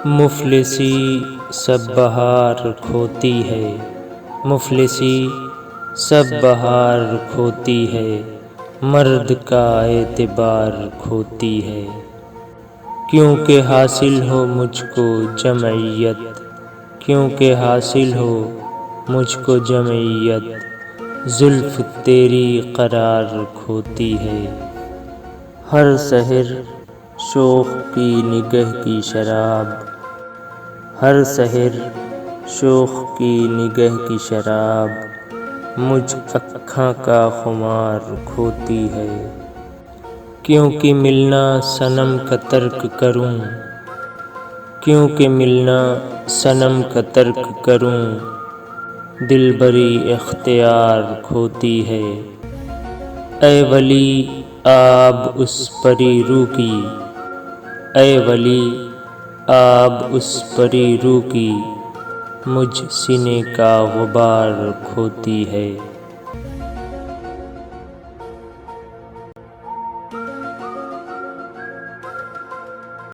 مفلسی سب بہار کھوتی ہے، مفلسی سب بہار کھوتی ہے، مرد کا اعتبار کھوتی ہے۔ کیونکہ حاصل ہو مجھ کو جمعیت، کیونکہ حاصل ہو مجھ کو جمعیت، زلف تیری قرار کھوتی ہے۔ ہر سحر شوق کی نگہ کی شراب، ہر سحر شوق کی نگہ کی شراب، مجھ اکھاں کا خمار کھوتی ہے۔ کیونکہ ملنا صنم کا ترک کروں، کیونکہ ملنا صنم کا ترک کروں، دلبری اختیار کھوتی ہے۔ اے ولی آب اس پری روح کی، اے ولی آب اس پری روح کی، مجھ سینے کا غبار کھوتی ہے۔